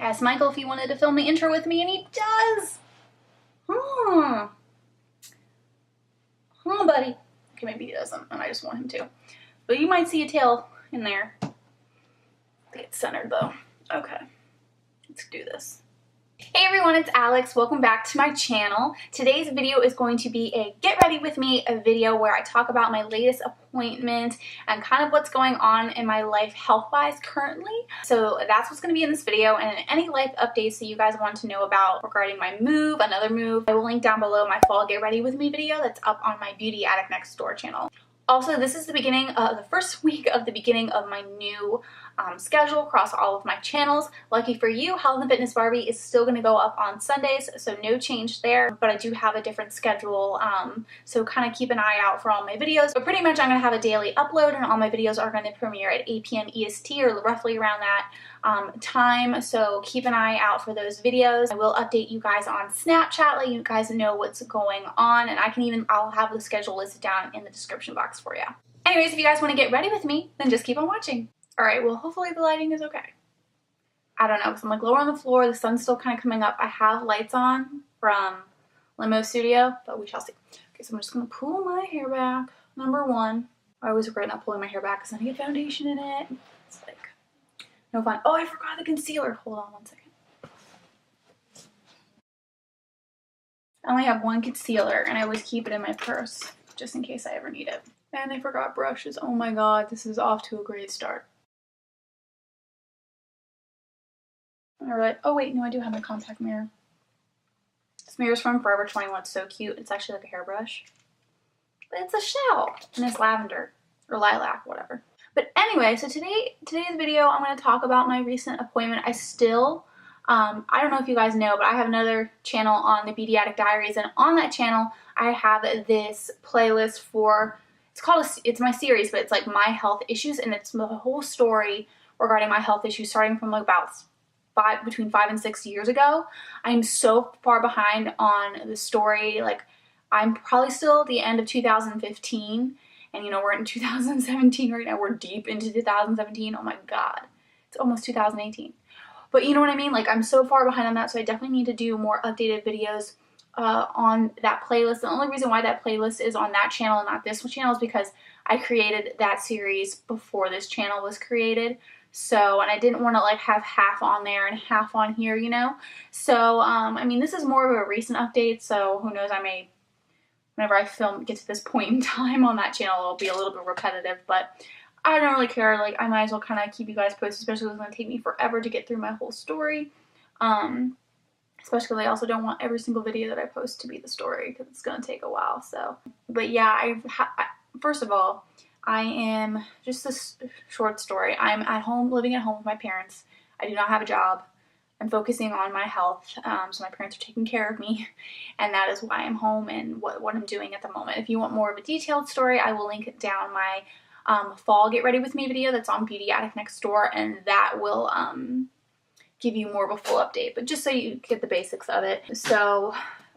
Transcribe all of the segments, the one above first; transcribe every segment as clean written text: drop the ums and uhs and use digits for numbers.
Asked Michael if he wanted to film the intro with me, and he does! Huh, buddy. Okay, maybe he doesn't, and I just want him to. But you might see a tail in there. I think it's centered, though. Okay, let's do this. Hey everyone, it's Alex. Welcome back to my channel. Today's video is going to be a get ready with me, a video where I talk about my latest appointment and kind of what's going on in my life health-wise currently. So that's what's going to be in this video, and any life updates that you guys want to know about regarding my move, another move, I will link down below my fall get ready with me video that's up on my Beauty Addict Next Door channel. Also, this is the beginning of the first week of the beginning of my new schedule across all of my channels. Lucky for you, Health and Fitness Barbie is still going to go up on Sundays, so no change there, but I do have a different schedule, so kind of keep an eye out for all my videos. But pretty much I'm going to have a daily upload, and all my videos are going to premiere at 8 p.m. EST, or roughly around that time, so keep an eye out for those videos. I will update you guys on Snapchat, let you guys know what's going on, and I'll have the schedule listed down in the description box for you. Anyways, if you guys want to get ready with me, then just keep on watching. Alright, well hopefully the lighting is okay. I don't know, because I'm like lower on the floor, the sun's still kind of coming up. I have lights on from Limo Studio, but we shall see. Okay, so I'm just going to pull my hair back. Number one, I always regret not pulling my hair back because then I get foundation in it. It's like no fun. Oh, I forgot the concealer. Hold on one second. I only have one concealer, and I always keep it in my purse just in case I ever need it. And I forgot brushes. Oh my god, this is off to a great start. Alright. Oh wait, no, I do have my compact mirror. This mirror's from Forever 21. It's so cute. It's actually like a hairbrush. But it's a shell. And it's lavender. Or lilac, whatever. But anyway, so today's video, I'm going to talk about my recent appointment. I still, I don't know if you guys know, but I have another channel on the Beauty Addict Diaries, and on that channel, I have this playlist for, it's my series, but it's like my health issues, and it's the whole story regarding my health issues, starting from like about between 5 and 6 years ago. I'm so far behind on the story. Like, I'm probably still at the end of 2015. And you know, we're in 2017 right now. We're deep into 2017. Oh my god. It's almost 2018. But you know what I mean? Like, I'm so far behind on that, so I definitely need to do more updated videos on that playlist. The only reason why that playlist is on that channel and not this channel is because I created that series before this channel was created. So, and I didn't want to like have half on there and half on here, you know? So, I mean, this is more of a recent update, so who knows, I may, whenever I get to this point in time on that channel, it'll be a little bit repetitive, but I don't really care. Like, I might as well kind of keep you guys posted, especially because it's going to take me forever to get through my whole story. Especially because I also don't want every single video that I post to be the story, because it's going to take a while, so. But yeah, first of all, I am, just this short story, I'm at home, living at home with my parents. I do not have a job. I'm focusing on my health, so my parents are taking care of me, and that is why I'm home and what I'm doing at the moment. If you want more of a detailed story, I will link down my fall get ready with me video that's on Beauty Addict Next Door, and that will give you more of a full update, but just so you get the basics of it. So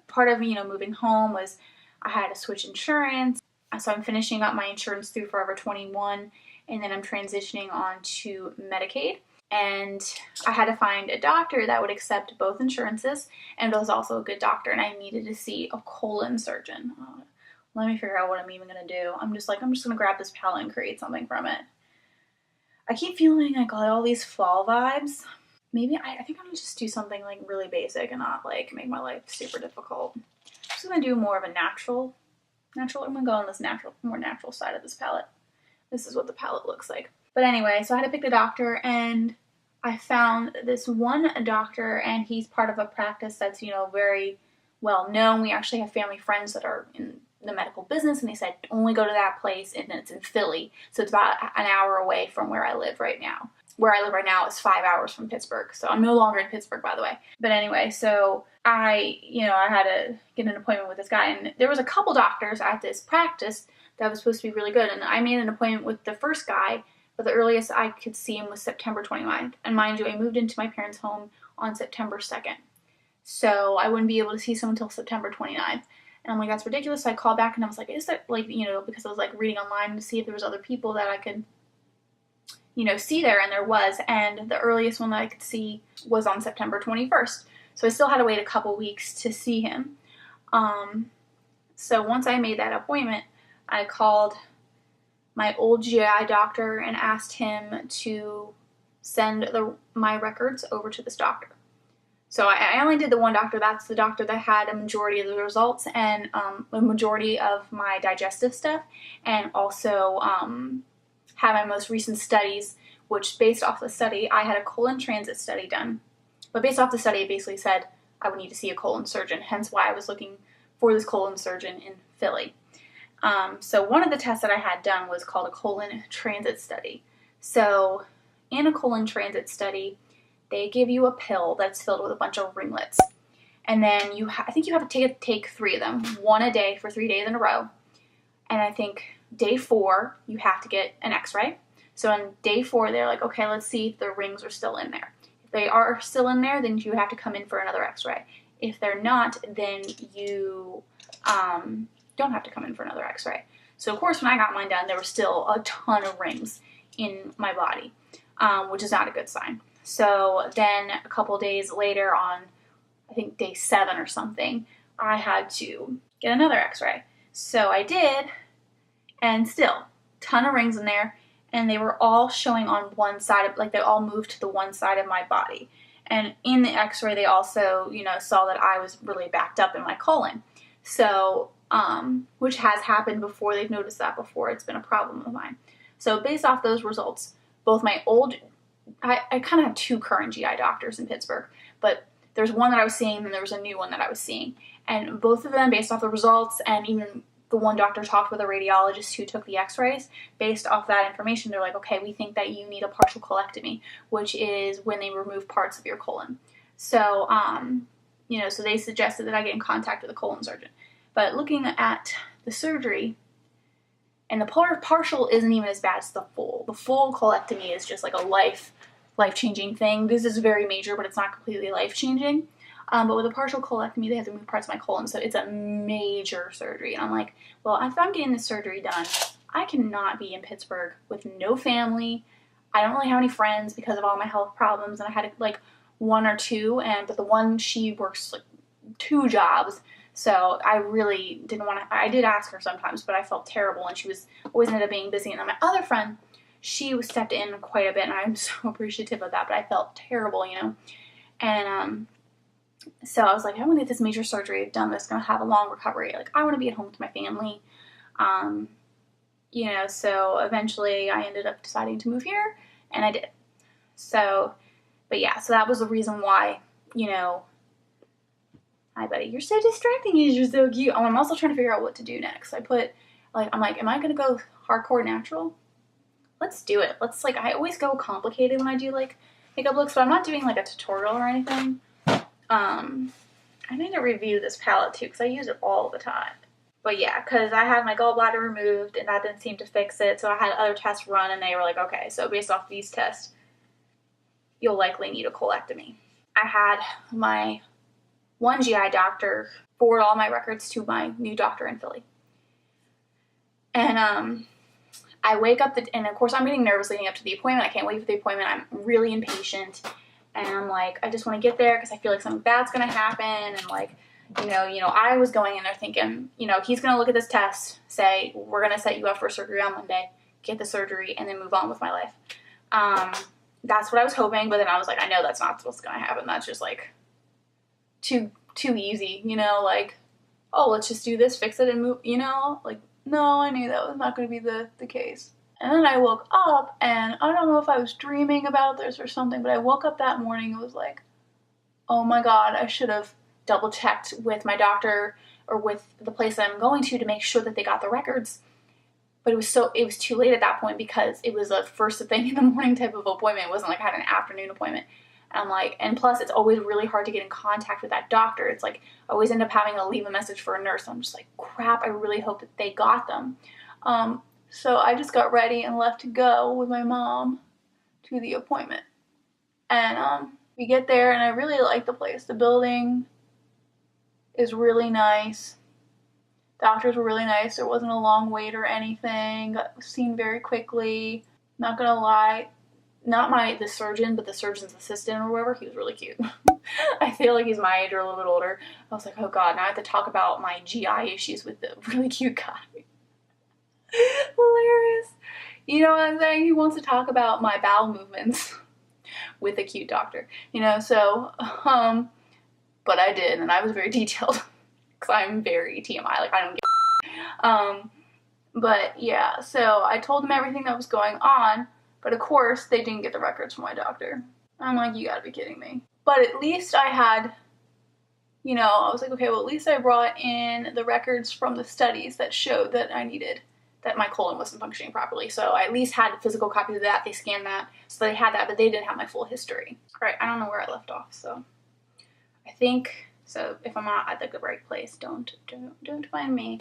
part of, you know, moving home was I had to switch insurance, so I'm finishing up my insurance through Forever 21, and then I'm transitioning on to Medicaid. And I had to find a doctor that would accept both insurances, and was also a good doctor, and I needed to see a colon surgeon. Let me figure out what I'm even going to do. I'm just going to grab this palette and create something from it. I keep feeling like all these fall vibes. Maybe I think I'm going to just do something like really basic and not like make my life super difficult. I'm just going to do more of a natural. I'm going to go on this more natural side of this palette. This is what the palette looks like. But anyway, so I had to pick the doctor, and I found this one doctor, and he's part of a practice that's, you know, very well known. We actually have family friends that are in the medical business, and they said only go to that place, and it's in Philly. So it's about an hour away from where I live right now. Where I live right now is 5 hours from Pittsburgh. So I'm no longer in Pittsburgh, by the way. But anyway, so I had to get an appointment with this guy, and there was a couple doctors at this practice that was supposed to be really good, and I made an appointment with the first guy, but the earliest I could see him was September 29th. And mind you, I moved into my parents' home on September 2nd. So I wouldn't be able to see someone until September 29th. And I'm like, that's ridiculous. So I called back and I was like, is that, like, you know, because I was like reading online to see if there was other people that I could, see there, and there was, and the earliest one that I could see was on September 21st. So I still had to wait a couple weeks to see him. So once I made that appointment, I called my old GI doctor and asked him to send my records over to this doctor. So I only did the one doctor. That's the doctor that had a majority of the results and a majority of my digestive stuff, and also had my most recent studies, which based off the study, I had a colon transit study done. But based off the study, it basically said I would need to see a colon surgeon, hence why I was looking for this colon surgeon in Philly. So one of the tests that I had done was called a colon transit study. So in a colon transit study, they give you a pill that's filled with a bunch of ringlets. And then I think you have to take 3 of them, one a day for 3 days in a row. And I think day 4, you have to get an x-ray. So on day 4, they're like, okay, let's see if the rings are still in there. If they are still in there, then you have to come in for another x-ray. If they're not, then you don't have to come in for another x-ray. So of course, when I got mine done, there was still a ton of rings in my body, which is not a good sign. So then a couple days later on, I think day 7 or something, I had to get another x-ray. So I did, and still, ton of rings in there, and they were all showing on one side, like they all moved to the one side of my body. And in the x-ray, they also, saw that I was really backed up in my colon. So, which has happened before. They've noticed that before. It's been a problem of mine. So based off those results, both my I kind of have 2 current GI doctors in Pittsburgh, but there's one that I was seeing, and there was a new one that I was seeing. And both of them, based off the results, and even the one doctor talked with a radiologist who took the x-rays, based off that information, they're like, okay, we think that you need a partial colectomy, which is when they remove parts of your colon. So, so they suggested that I get in contact with a colon surgeon. But looking at the surgery, and the partial isn't even as bad as the full. The full colectomy is just like a life-changing thing. This is very major, but it's not completely life-changing. But with a partial colectomy, they have to remove parts of my colon, so it's a major surgery. And I'm like, well, if I'm getting this surgery done, I cannot be in Pittsburgh with no family. I don't really have any friends because of all my health problems, and I had like 1 or 2, but the one, she works like 2 jobs. So I really didn't want to, I did ask her sometimes, but I felt terrible, and she was always ended up being busy. And then my other friend, she was stepped in quite a bit, and I'm so appreciative of that, but I felt terrible, And so I was like, I want to get this major surgery done that's going to have a long recovery. Like, I want to be at home with my family. So eventually I ended up deciding to move here, and I did. So, but yeah, so that was the reason why, hi, buddy. You're so distracting. You're so cute. Oh, I'm also trying to figure out what to do next. I'm like, am I going to go hardcore natural? Let's do it. I always go complicated when I do, makeup looks, but I'm not doing, a tutorial or anything. I need to review this palette, too, because I use it all the time. But yeah, because I had my gallbladder removed, and that didn't seem to fix it, so I had other tests run, and they were like, okay, so based off these tests, you'll likely need a colectomy. I had my one GI doctor forward all my records to my new doctor in Philly. And I wake up, and of course I'm getting nervous leading up to the appointment. I can't wait for the appointment. I'm really impatient. And I'm like, I just want to get there because I feel like something bad's going to happen. And I was going in there thinking, he's going to look at this test, say, we're going to set you up for surgery on Monday, get the surgery, and then move on with my life. That's what I was hoping. But then I was like, I know that's not what's going to happen. That's just too easy, oh, let's just do this, fix it, and move, no, I knew that was not going to be the case. And then I woke up, and I don't know if I was dreaming about this or something, but I woke up that morning and was like, oh my god, I should have double-checked with my doctor or with the place that I'm going to make sure that they got the records. But it was too late at that point because it was a first thing in the morning type of appointment. It wasn't like I had an afternoon appointment. And I'm like, and plus it's always really hard to get in contact with that doctor. It's like I always end up having to leave a message for a nurse. I'm just like, crap, I really hope that they got them. So I just got ready and left to go with my mom to the appointment. And we get there, and I really like the place. The building is really nice. Doctors were really nice. There wasn't a long wait or anything. Got seen very quickly. Not gonna lie, not the surgeon, but the surgeon's assistant or whatever, he was really cute. I feel like he's my age or a little bit older. I was like, oh god, now I have to talk about my GI issues with the really cute guy. Hilarious. You know what I'm saying? He wants to talk about my bowel movements with a cute doctor, you know, so, but I did, and I was very detailed, because I'm very TMI, like, I don't get but yeah, so I told them everything that was going on, but of course, they didn't get the records from my doctor. I'm like, you gotta be kidding me. But at least I had, you know, I was like, okay, well, at least I brought in the records from the studies that showed that that my colon wasn't functioning properly. So I at least had physical copies of that. They scanned that, so they had that, but they didn't have my full history. All right, I don't know where I left off, so I think, so if I'm not at the right place, don't find me.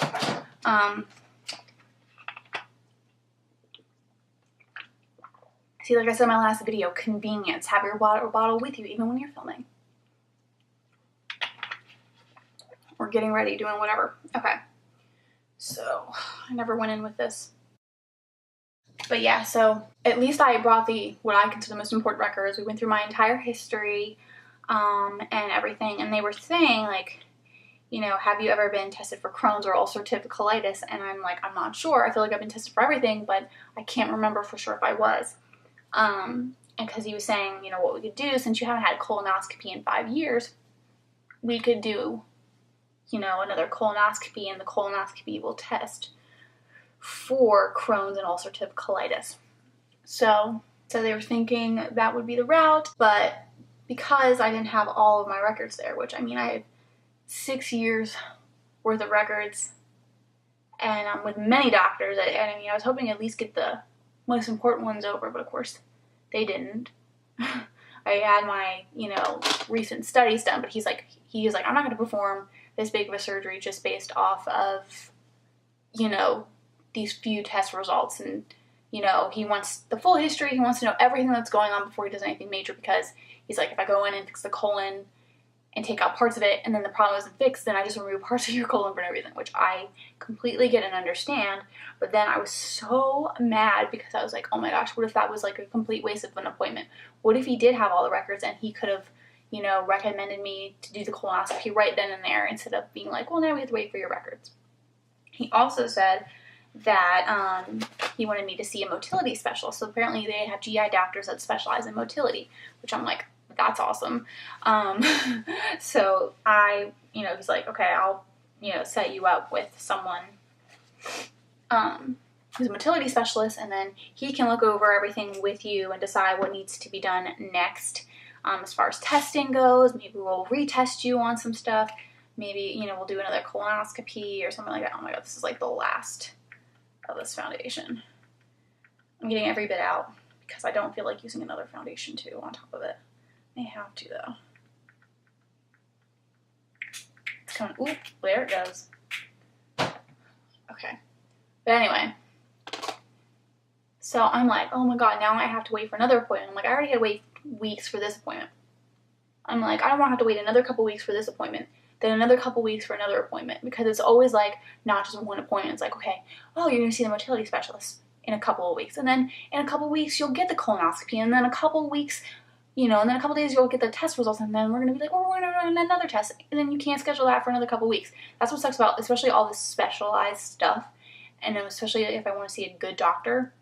See, like I said in my last video, convenience. Have your water bottle with you even when you're filming. Or getting ready, doing whatever. Okay. So, I never went in with this. But yeah, so at least I brought what I consider the most important records. We went through my entire history and everything. And they were saying, like, you know, have you ever been tested for Crohn's or ulcerative colitis? And I'm like, I'm not sure. I feel like I've been tested for everything, but I can't remember for sure if I was. And because he was saying, you know, what we could do, since you haven't had a colonoscopy in 5 years, we could do, you know, another colonoscopy, and the colonoscopy will test for Crohn's and ulcerative colitis. So they were thinking that would be the route, but because I didn't have all of my records there, which, I mean, I have 6 years worth of records, and I'm with many doctors, and I mean, I was hoping to at least get the most important ones over, but of course they didn't. I had my, you know, recent studies done, but he's like, I'm not going to perform this big of a surgery just based off of, you know, these few test results. And, you know, he wants the full history. He wants to know everything that's going on before he does anything major, because he's like, if I go in and fix the colon and take out parts of it, and then the problem isn't fixed, then I just remove parts of your colon for everything, which I completely get and understand. But then I was so mad because I was like, oh my gosh, what if that was like a complete waste of an appointment? What if he did have all the records and he could have, you know, recommended me to do the colonoscopy right then and there, instead of being like, well, now we have to wait for your records. He also said that he wanted me to see a motility specialist. So apparently they have GI doctors that specialize in motility, which I'm like, that's awesome. So you know, he's like, okay, I'll, you know, set you up with someone who's a motility specialist, and then he can look over everything with you and decide what needs to be done next. As far as testing goes, maybe we'll retest you on some stuff. Maybe, you know, we'll do another colonoscopy or something like that. Oh my god, this is like the last of this foundation. I'm getting every bit out because I don't feel like using another foundation too on top of it. May have to though. It's coming. Oop, there it goes. Okay. But anyway. So I'm like, oh my god, now I have to wait for another appointment. I'm like, I already had to wait weeks for this appointment. I'm like, I don't want to have to wait another couple weeks for this appointment, then another couple weeks for another appointment, because it's always like not just one appointment. It's like, okay, oh, you're going to see the motility specialist in a couple of weeks, and then in a couple of weeks you'll get the colonoscopy, and then a couple of weeks, you know, and then a couple of days you'll get the test results, and then we're going to be like, oh, we're going to run another test, and then you can't schedule that for another couple of weeks. That's what sucks about especially all this specialized stuff, and especially if I want to see a good doctor,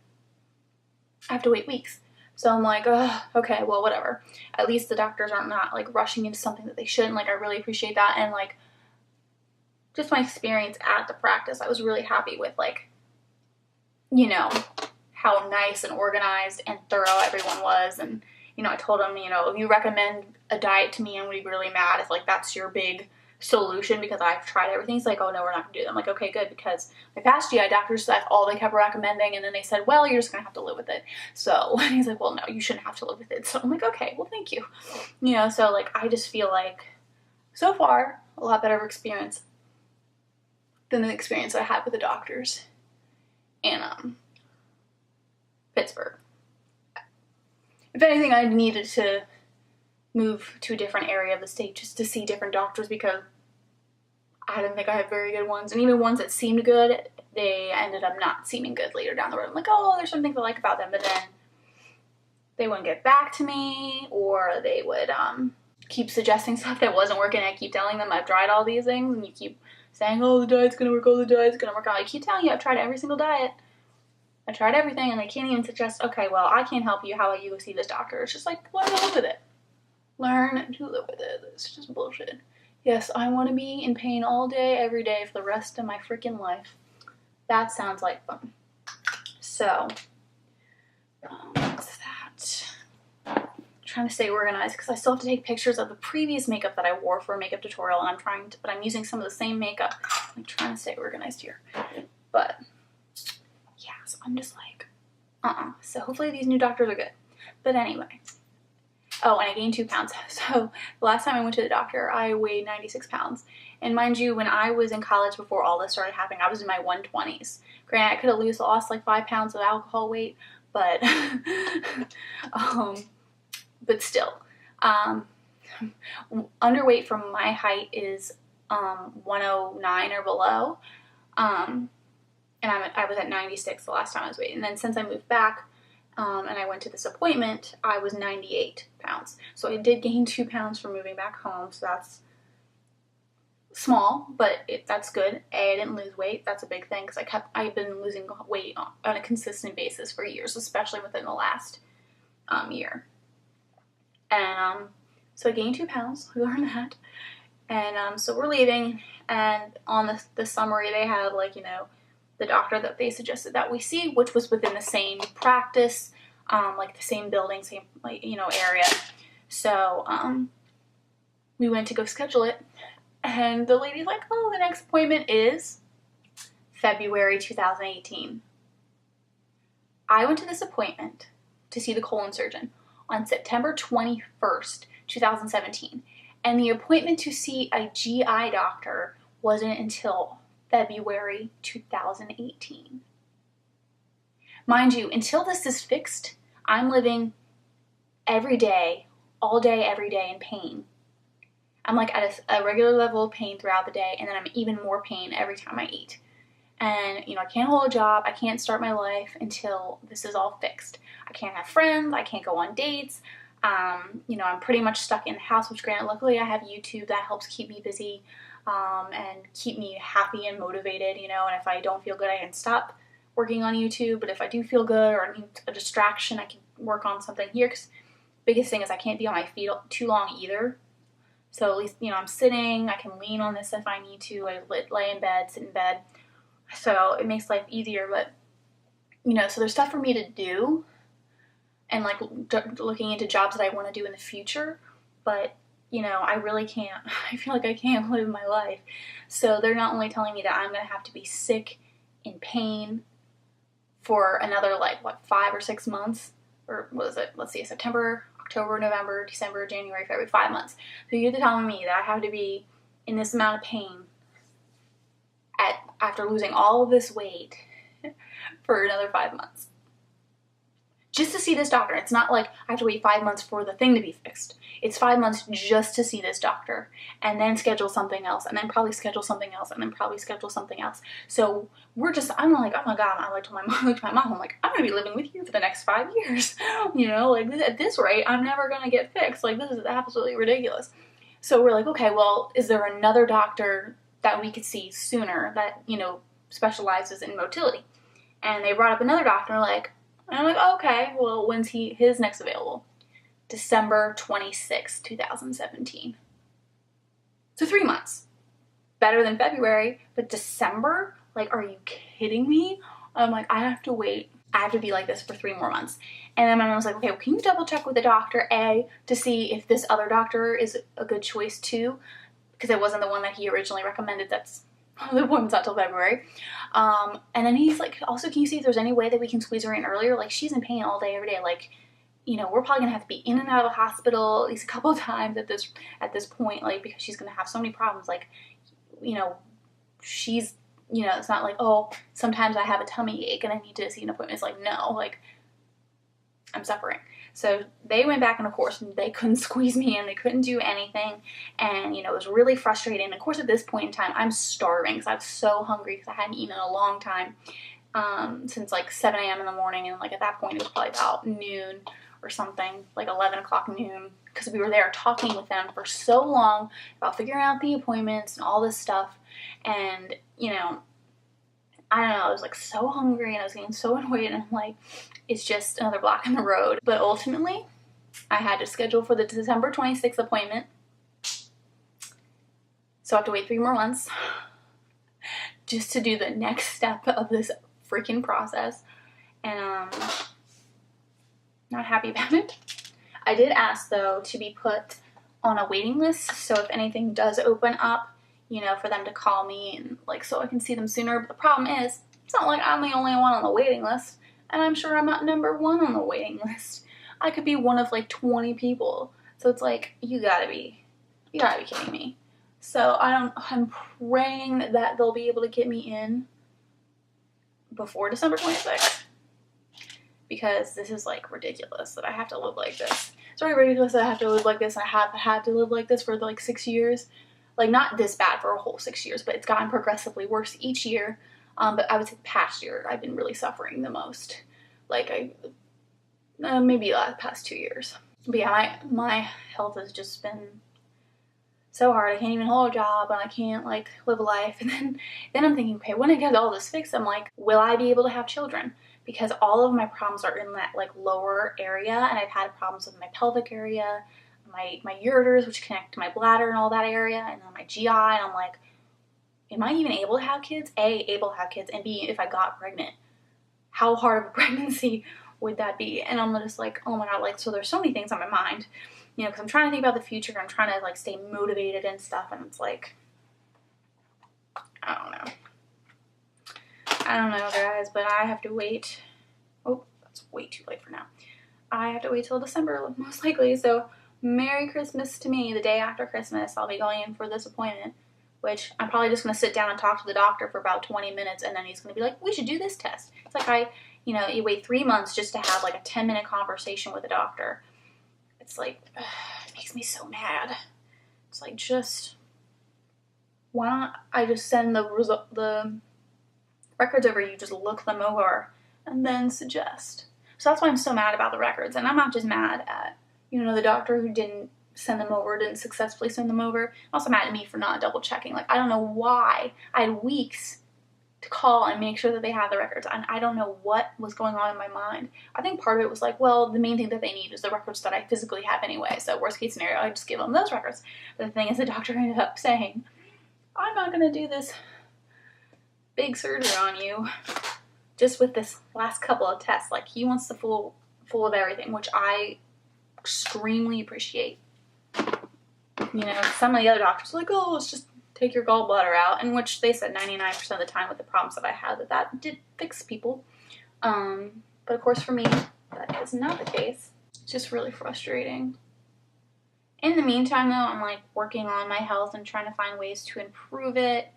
I have to wait weeks. So I'm like, okay, well, whatever. At least the doctors aren't not, like, rushing into something that they shouldn't. Like, I really appreciate that. And, like, just my experience at the practice, I was really happy with, like, you know, how nice and organized and thorough everyone was. And, you know, I told them, you know, if you recommend a diet to me, I'm going to be really mad if, like, that's your big solution, because I've tried everything. He's like, oh no, we're not gonna do that. I'm like, okay, good, because my past GI doctors, that's all they kept recommending, and then they said, well, you're just gonna have to live with it. So he's like, well, no, you shouldn't have to live with it. So I'm like, okay, well, thank you. You know, so like, I just feel like so far a lot better experience than the experience I had with the doctors in Pittsburgh. If anything, I needed to move to a different area of the state just to see different doctors, because I didn't think I had very good ones, and even ones that seemed good, they ended up not seeming good later down the road. I'm like, oh, there's some things I like about them, but then they wouldn't get back to me, or they would keep suggesting stuff that wasn't working. I keep telling them I've tried all these things, and you keep saying, oh, the diet's gonna work, oh, the diet's gonna work. I keep telling you I've tried every single diet. I tried everything, and they can't even suggest, okay, well, I can't help you. How about you go see this doctor? It's just like, learn to live with it. Learn to live with it. It's just bullshit. Yes, I want to be in pain all day, every day, for the rest of my freaking life. That sounds like fun. So, what's that? I'm trying to stay organized because I still have to take pictures of the previous makeup that I wore for a makeup tutorial, and but I'm using some of the same makeup. I'm trying to stay organized here. But, yeah, so I'm just like, So hopefully these new doctors are good. But anyway. Oh, and I gained 2 pounds. So the last time I went to the doctor, I weighed 96 pounds. And mind you, when I was in college before all this started happening, I was in my 120s. Granted, I could have lost like 5 pounds of alcohol weight, but but still. Underweight from my height is 109 or below. And I was at 96 the last time I was weighing. And then since I moved back, and I went to this appointment, I was 98 pounds. So I did gain 2 pounds from moving back home, so that's small, but that's good. I didn't lose weight. That's a big thing, because I've been losing weight on a consistent basis for years, especially within the last year. And so I gained 2 pounds. We learned that. And so we're leaving, and on the summary they have, like, you know, the doctor that they suggested that we see, which was within the same practice, like the same building, same, like, you know, area. So we went to go schedule it, and the lady's like, oh, the next appointment is February 2018. I went to this appointment to see the colon surgeon on September 21st, 2017, and the appointment to see a GI doctor wasn't until February 2018. Mind you, until this is fixed, I'm living every day, all day, every day in pain. I'm like at a regular level of pain throughout the day, and then I'm even more pain every time I eat. And, you know, I can't hold a job, I can't start my life until this is all fixed. I can't have friends, I can't go on dates. You know, I'm pretty much stuck in the house, which granted, luckily I have YouTube that helps keep me busy. And keep me happy and motivated, you know, and if I don't feel good, I can stop working on YouTube, but if I do feel good or need a distraction, I can work on something here, because biggest thing is I can't be on my feet too long either, so at least, you know, I'm sitting, I can lean on this if I need to, I lay in bed, sit in bed, so it makes life easier, but, you know, so there's stuff for me to do, and, like, looking into jobs that I want to do in the future, but, you know, I really can't, I feel like I can't live my life. So they're not only telling me that I'm going to have to be sick, in pain, for another, like, what, 5 or 6 months? Or what is it? Let's see, September, October, November, December, January, February, 5 months. So you're telling me that I have to be in this amount of pain after losing all of this weight for another 5 months. Just to see this doctor. It's not like I have to wait 5 months for the thing to be fixed. It's 5 months just to see this doctor, and then schedule something else, and then probably schedule something else, and then probably schedule something else. So I'm like, oh my god, I like to my mom, I'm like, I'm gonna be living with you for the next 5 years. You know, like, at this rate, I'm never gonna get fixed. Like, this is absolutely ridiculous. So we're like, okay, well, is there another doctor that we could see sooner that, you know, specializes in motility? And they brought up another doctor, like, and I'm like, oh, okay, well, when's his next available? December 26, 2017. So 3 months. Better than February, but December? Like, are you kidding me? I'm like, I have to wait. I have to be like this for 3 more months. And then my mom was like, okay, well, can you double check with the doctor, A, to see if this other doctor is a good choice too? Because it wasn't the one that he originally recommended. That's the appointment's not till February. And then he's like, also, can you see if there's any way that we can squeeze her in earlier? Like, she's in pain all day, every day. Like, you know, we're probably gonna have to be in and out of the hospital at least a couple of times at this point, like, because she's gonna have so many problems. Like, you know, she's, you know, it's not like, oh, sometimes I have a tummy ache and I need to see an appointment. It's like, no, like, I'm suffering. So they went back, and of course they couldn't squeeze me in, they couldn't do anything, and, you know, it was really frustrating. And of course at this point in time I'm starving because I was so hungry because I hadn't eaten in a long time, since like 7 a.m. in the morning, and like at that point it was probably about noon or something, like 11 o'clock noon, because we were there talking with them for so long about figuring out the appointments and all this stuff. And, you know, I don't know, I was like so hungry and I was getting so annoyed, and I'm like, it's just another block in the road. But ultimately, I had to schedule for the December 26th appointment. So I have to wait 3 more months just to do the next step of this freaking process. And not happy about it. I did ask, though, to be put on a waiting list, so if anything does open up, you know, for them to call me and like so I can see them sooner. But the problem is, it's not like I'm the only one on the waiting list, and I'm sure I'm not number 1 on the waiting list. I could be one of like 20 people. So it's like, you gotta be kidding me. So I'm praying that they'll be able to get me in before December 26th. Because this is like ridiculous that I have to live like this. It's really ridiculous that I have to live like this, and I have had to live like this for like 6 years. Like, not this bad for a whole 6 years, but it's gotten progressively worse each year. But I would say the past year I've been really suffering the most. Like, maybe the past 2 years. But yeah, my health has just been so hard. I can't even hold a job, and I can't like live a life. And then I'm thinking, okay, when I get all this fixed, I'm like, will I be able to have children? Because all of my problems are in that like lower area, and I've had problems with my pelvic area, my ureters, which connect to my bladder and all that area, and then my GI, and I'm like, am I even able to have kids? A, able to have kids, and B, if I got pregnant, how hard of a pregnancy would that be? And I'm just like, oh my god, like, so there's so many things on my mind, you know, because I'm trying to think about the future, I'm trying to like stay motivated and stuff, and it's like, I don't know guys, but I have to wait. Oh, that's way too late for now. I have to wait till December most likely. So Merry Christmas to me. The day after Christmas I'll be going in for this appointment, which I'm probably just going to sit down and talk to the doctor for about 20 minutes, and then he's going to be like, we should do this test. It's like you know, you wait 3 months just to have like a 10-minute conversation with a doctor. It's like, it makes me so mad. It's like, just, why don't I just send the records over, you just look them over and then suggest. So that's why I'm so mad about the records. And I'm not just mad at, you know, the doctor who didn't send them over, didn't successfully send them over. I'm also mad at me for not double checking. Like, I don't know why. I had weeks to call and make sure that they had the records, and I don't know what was going on in my mind. I think part of it was like, well, the main thing that they need is the records that I physically have anyway, so worst case scenario, I just give them those records. But the thing is, the doctor ended up saying, I'm not going to do this big surgery on you just with this last couple of tests. Like, he wants the full of everything, which I extremely appreciate. You know, some of the other doctors are like, oh, let's just take your gallbladder out, in which they said 99% of the time with the problems that I had that did fix people. But of course for me, that is not the case. It's just really frustrating. In the meantime though, I'm like working on my health and trying to find ways to improve it.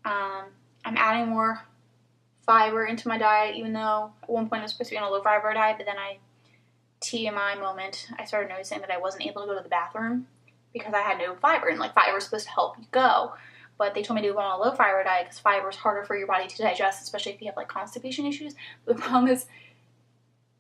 I'm adding more fiber into my diet, even though at one point I was supposed to be on a low fiber diet, but then TMI moment, I started noticing that I wasn't able to go to the bathroom because I had no fiber, and like fiber is supposed to help you go, but they told me to go on a low fiber diet because fiber is harder for your body to digest, especially if you have like constipation issues. But the problem is,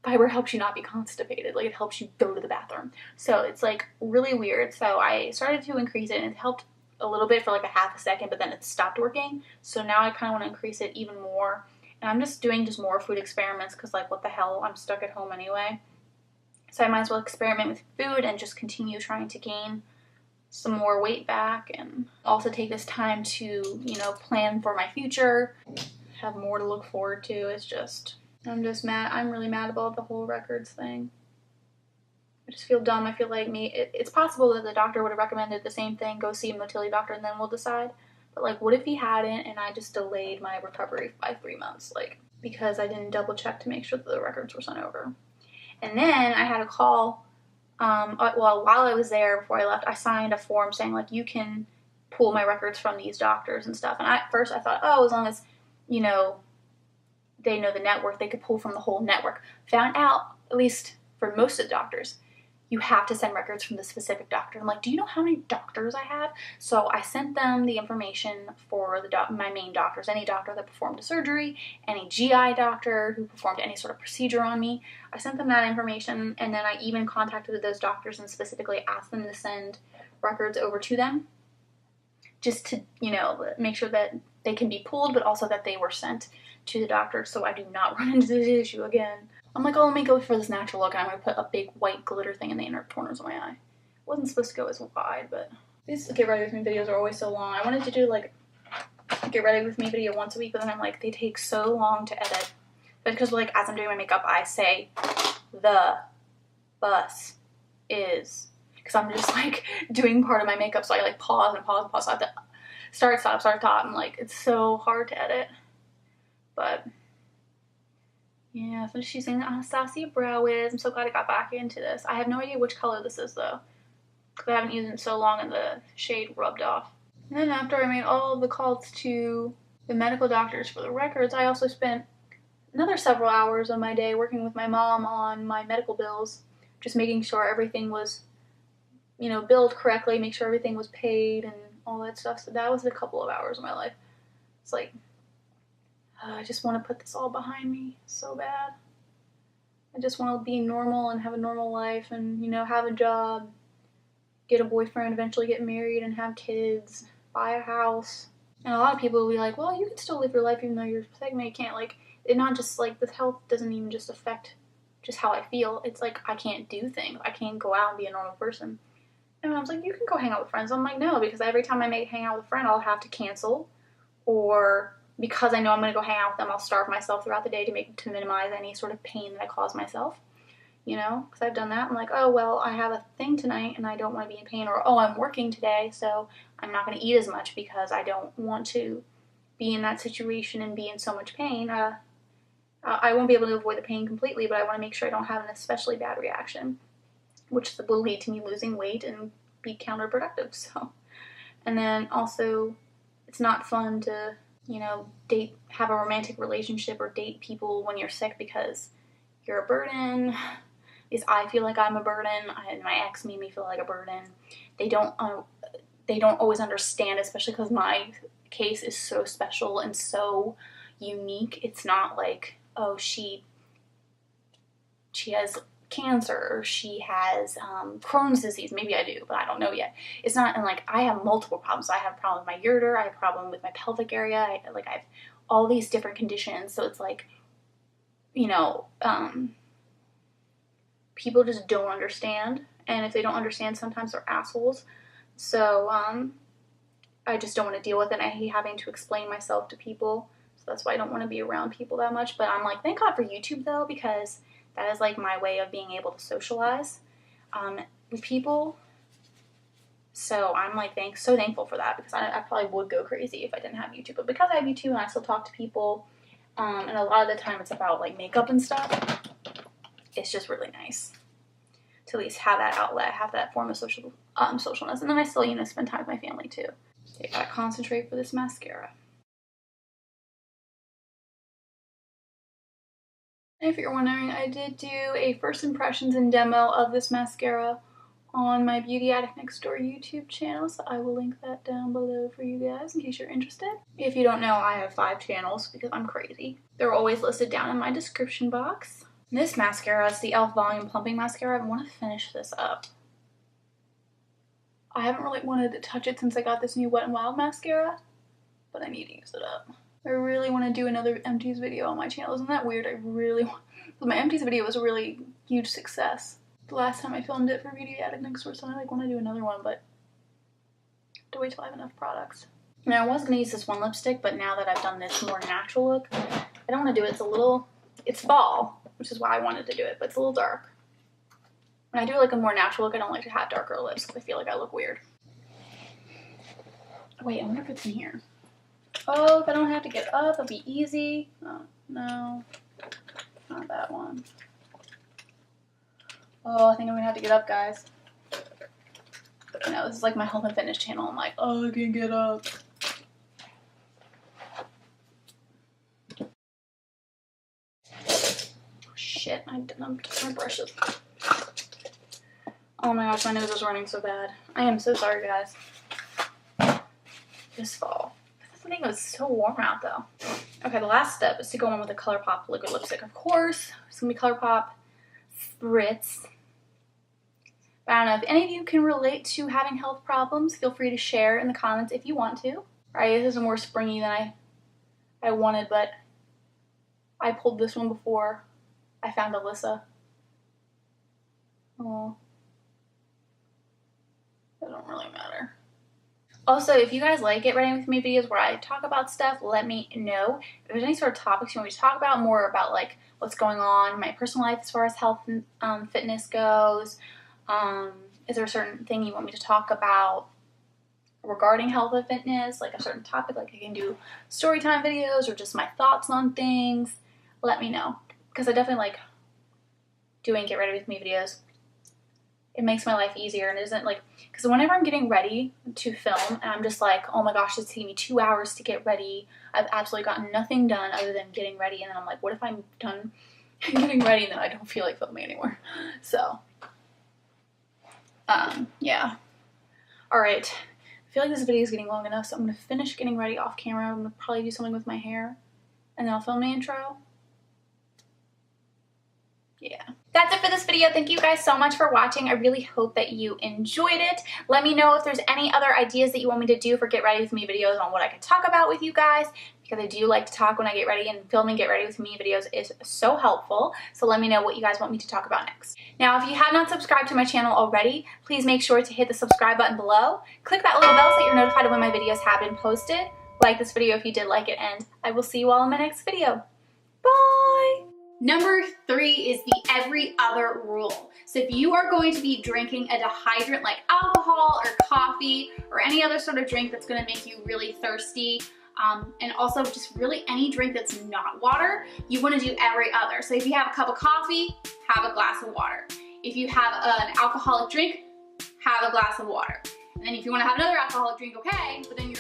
fiber helps you not be constipated. Like, it helps you go to the bathroom. So it's like really weird. So I started to increase it, and it helped a little bit for like a half a second, but then it stopped working. So now I kind of want to increase it even more, and I'm just doing more food experiments because like, what the hell, I'm stuck at home anyway. So I might as well experiment with food and just continue trying to gain some more weight back, and also take this time to, you know, plan for my future, have more to look forward to. It's just, I'm just mad. I'm really mad about the whole records thing. I just feel dumb. I feel like it's possible that the doctor would have recommended the same thing, go see a motility doctor and then we'll decide. But like, what if he hadn't and I just delayed my recovery by 3 months, like, because I didn't double check to make sure that the records were sent over. And then I had a call, well, while I was there, before I left, I signed a form saying, like, you can pull my records from these doctors and stuff. And at first I thought, oh, as long as, you know, they know the network, they could pull from the whole network. Found out, at least for most of the doctors, you have to send records from the specific doctor. I'm like, do you know how many doctors I have? So I sent them the information for my main doctors, any doctor that performed a surgery, any GI doctor who performed any sort of procedure on me. I sent them that information, and then I even contacted those doctors and specifically asked them to send records over to them just to, you know, make sure that they can be pulled, but also that they were sent to the doctor so I do not run into this issue again. I'm like, oh, let me go for this natural look, and I'm going to put a big white glitter thing in the inner corners of my eye. It wasn't supposed to go as wide, but these get ready with me videos are always so long. I wanted to do like a get ready with me video once a week, but then I'm like, they take so long to edit. But because like as I'm doing my makeup, I say the bus is, because I'm just like doing part of my makeup, so I like pause and pause and pause. So I have to start, stop, start, stop, and like it's so hard to edit. But yeah, so she's using the Anastasia Brow Wiz. I'm so glad I got back into this. I have no idea which color this is though, because I haven't used it in so long and the shade rubbed off. And then after I made all of the calls to the medical doctors for the records, I also spent another several hours of my day working with my mom on my medical bills, just making sure everything was, you know, billed correctly, make sure everything was paid and all that stuff. So that was a couple of hours of my life. It's like, I just want to put this all behind me so bad. I just want to be normal and have a normal life and, you know, have a job, get a boyfriend, eventually get married and have kids, buy a house. And a lot of people will be like, well, you can still live your life even though you're pregnant. You can't, like, it's not just like this health doesn't even just affect just how I feel. It's like I can't do things. I can't go out and be a normal person. And I was like, you can go hang out with friends. I'm like, no, because every time I may hang out with a friend, I'll have to cancel, or because I know I'm going to go hang out with them, I'll starve myself throughout the day to minimize any sort of pain that I cause myself, you know, because I've done that. I'm like, oh, well, I have a thing tonight and I don't want to be in pain, or, oh, I'm working today, so I'm not going to eat as much because I don't want to be in that situation and be in so much pain. I won't be able to avoid the pain completely, but I want to make sure I don't have an especially bad reaction, which will lead to me losing weight and be counterproductive. So, and then also, it's not fun to, you know, have a romantic relationship or date people when you're sick because you're a burden. Because I feel like I'm a burden, and my ex made me feel like a burden. They don't always understand, especially because my case is so special and so unique. It's not like, oh, she has cancer, or she has Crohn's disease. Maybe I do, but I don't know yet. It's not, and like I have multiple problems. I have a problem with my ureter, I have a problem with my pelvic area, I have all these different conditions. So it's like, you know, people just don't understand, and if they don't understand, sometimes they're assholes. So I just don't want to deal with it. I hate having to explain myself to people, so that's why I don't want to be around people that much. But I'm like, thank God for YouTube though, because that is like my way of being able to socialize with people. So I'm like so thankful for that, because I probably would go crazy if I didn't have YouTube. But because I have YouTube and I still talk to people, and a lot of the time it's about like makeup and stuff, it's just really nice to at least have that outlet, have that form of socialness. And then I still, you know, spend time with my family too. Okay, gotta concentrate for this mascara. And if you're wondering, I did do a first impressions and demo of this mascara on my Beauty Addict Next Door YouTube channel, so I will link that down below for you guys in case you're interested. If you don't know, I have 5 channels because I'm crazy. They're always listed down in my description box. This mascara is the e.l.f. Volume Plumping Mascara. I want to finish this up. I haven't really wanted to touch it since I got this new Wet n Wild mascara, but I need to use it up. I really want to do another Empties video on my channel. Isn't that weird? I really want... My Empties video was a really huge success the last time I filmed it for Beauty Addict Next Door, so I like want to do another one, but I have to wait till I have enough products. Now, I was going to use this one lipstick, but now that I've done this more natural look, I don't want to do it. It's fall, which is why I wanted to do it, but it's a little dark. When I do like a more natural look, I don't like to have darker lips because I feel like I look weird. Wait, I wonder if it's in here. Oh, if I don't have to get up, it'll be easy. Oh, no, not that one. Oh, I think I'm gonna have to get up, guys. You know, this is like my health and fitness channel. I'm like, oh, I can't get up. Oh, shit, I didn't unplug my brushes. Oh my gosh, my nose is running so bad. I am so sorry, guys. This fall. I think it was so warm out though. Okay, the last step is to go on with a ColourPop liquid lipstick. Of course, it's gonna be ColourPop Spritz. But I don't know if any of you can relate to having health problems. Feel free to share in the comments if you want to. Alright, this is more springy than I wanted, but I pulled this one before I found Alyssa. Oh, it don't really matter. Also, if you guys like Get Ready With Me videos where I talk about stuff, let me know. If there's any sort of topics you want me to talk about, more about like what's going on in my personal life as far as health and fitness goes. Is there a certain thing you want me to talk about regarding health and fitness, like a certain topic, like I can do story time videos or just my thoughts on things? Let me know, because I definitely like doing Get Ready With Me videos. It makes my life easier, and it isn't like, because whenever I'm getting ready to film and I'm just like, oh my gosh, it's taking me 2 hours to get ready, I've absolutely gotten nothing done other than getting ready, and then I'm like, what if I'm done getting ready and then I don't feel like filming anymore? So yeah. Alright, I feel like this video is getting long enough, so I'm going to finish getting ready off camera. I'm going to probably do something with my hair, and then I'll film the intro. Yeah. That's it for this video. Thank you guys so much for watching. I really hope that you enjoyed it. Let me know if there's any other ideas that you want me to do for Get Ready With Me videos on what I can talk about with you guys, because I do like to talk when I get ready, and filming Get Ready With Me videos is so helpful. So let me know what you guys want me to talk about next. Now, if you have not subscribed to my channel already, please make sure to hit the subscribe button below. Click that little bell so that you're notified of when my videos have been posted. Like this video if you did like it, and I will see you all in my next video. Bye! Number 3 is the every other rule. So if you are going to be drinking a dehydrant like alcohol or coffee or any other sort of drink that's going to make you really thirsty, and also just really any drink that's not water, you want to do every other. So if you have a cup of coffee, have a glass of water. If you have an alcoholic drink, have a glass of water. And then if you want to have another alcoholic drink, okay, but then you're